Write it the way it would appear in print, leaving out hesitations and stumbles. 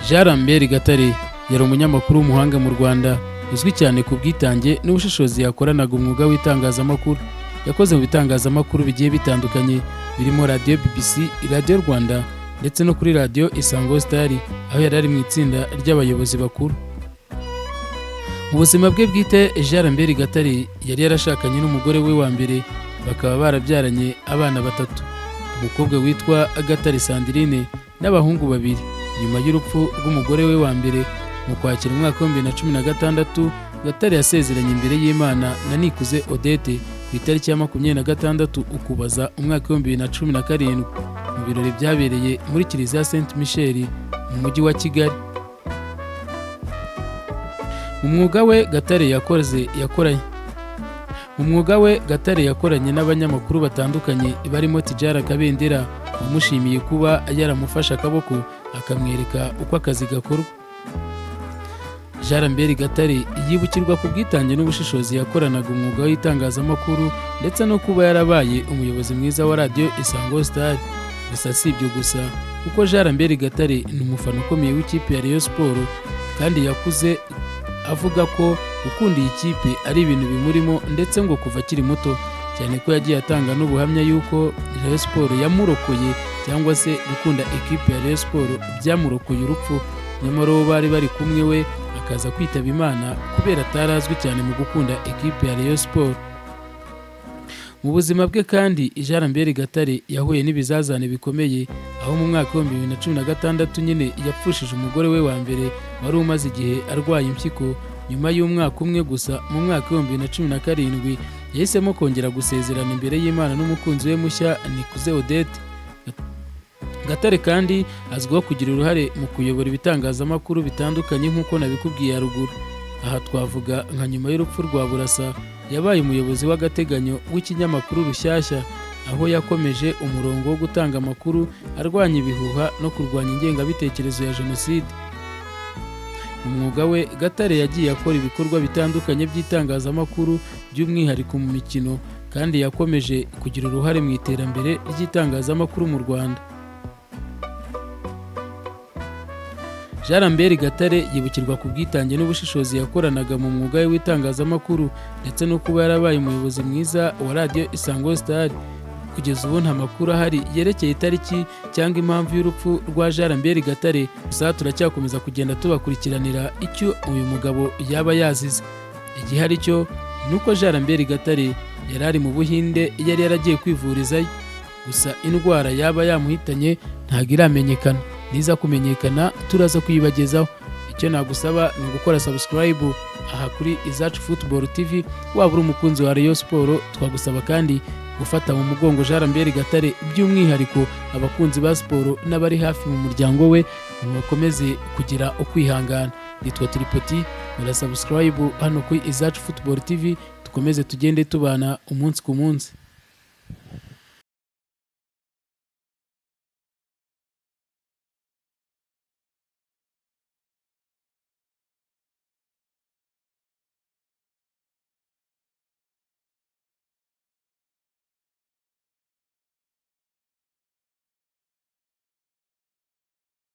Jean Lambert Gatare yari umunyamakuru w'umuhanga mu Rwanda uzwi cyane ku bwitange n'ubushishozi yakoranaga umwuga w'itangazamakuru. Yakoze mu bitangazamakuru bigiye bitandukanye birimo Radio BBC, Radio Rwanda ndetse no kuri Radio Isango Star, aho yari ari mu itsinda ry'abayobozi bakuru. Mu buzima bwe bwite, Jean Lambert Gatare yari yarashakanye n'umugore we wa mbere, bakaba barabyaranye abana batatu, umukobwa witwa Gatare Sandrine n'abahungu babiri. Nyuma y'urupfu rw'umugore we wa mbere mu Kwakira umwaka wa 2016, Gatare yasezeranye imbere y'Imana na Nikuze Odette ku itariki ya 26 Ukuboza umwaka wa 2017 mu birori byabereye muri Kiliziya Saint Michel mu mujyi wa Kigali. Mu mwuga we Gatare yakoranye n'abanyamakuru batandukanye barimo Tidjara Kabendera wamushimiye kuba yaramufashe akaboko akamwereka uko akazi gakorwa. Jean Lambert Gatare yibukirwa ku bwitange n'ubushishozi yakoranaga umwuga w'itangazamakuru ndetse no kuba yarabaye umuyobozi mwiza wa Radio Isango Star. Gusa si ibyo gusa, kuko Jean Lambert Gatare ni umufana ukomeye w'ikipe ya Rayon Sports kandi yakuze avuga ko gukunda iyi kipe ari ibintu bimurimo, ndetse ngo kuva akiri muto cyane ko yagiye atanga n'ubuhamya yuko Rayon Sports yamurokoye, cyangwa se gukunda ekipe ya Rayon Sports byamurokoye urupfu, nyamara uwo bari bari kumwe we akaza kwitaba Imana kubera atarazwi cyane mu gukunda ekipe ya Rayon Sports. Mu buzima bwe kandi, Jean Lambert Gatare yahuye n'ibizazane bikomeye, aho mu mwaka wa 2016 nyine yapfushije umugore we wa mbere wari umaze igihe arwaye impyiko. Nyuma y'umwaka umwe gusa, mu mwaka wa 2017 yahisemo kongera gusezerana imbere y'Imana n'umukunzi we mushya Nikuze Odette. Gatare kandi azwiho kugira uruhare mu kuyobora ibitangazamakuru bitandukanye nk'uko nabikubwiye haruguru. Aha twavuga nka nyuma y'urupfu rwa Burasa, yabaye umuyobozi w'agateganyo w'ikinyamakuru Rushyashya, aho yakomeje umurongo wo gutanga amakuru arwanya ibihuha no kurwanya ingengabitekerezo ya Jenoside. Mu mwuga we, Gatare yagiye akora ibikorwa bitandukanye by'itangazamakuru by'umwihariko mu mikino, kandi yakomeje kugira uruhare mu iterambere ry'itangazamakuru mu Rwanda. Jean Lambert Gatare yibukirwa ku bwitange n'ubushishozi yakoranaga mu mwuga we w'itangazamakuru ndetse no kuba yarabaye umuyobozi mwiza wa Radio Isango Star. Kugeza ubu nta makuru ahari yerekeye itariki cyangwa impamvu y'urupfu rwa Jean Lambert Gatare, gusa turacyakomeza kugenda tubakurikiranira icyo uyu mugabo yaba yazize. Igihari cyo nuko Jean Lambert Gatare yari ari mu Buhinde, yari yaragiye kwivurizayo, gusa indwara yaba yamuhitanye ntabwo iramenyekana. Niza kumenyekana turaza kuyibagezaho. Icyo nagusaba ni ugukora subscribe aha kuri Izacu Football TV. Waba uri umukunzi wa Rayon Sports, twagusaba kandi gufata mu mugongo Jean Lambert Gatare, by'umwihariko abakunzi ba siporo n'abari hafi mu muryango we bakomeze kugira ukwihangana. Nitwa Tripoti, ura subscribe hano kuri Izacu Football TV, tukomeze tugende tubana umunsi ku munsi.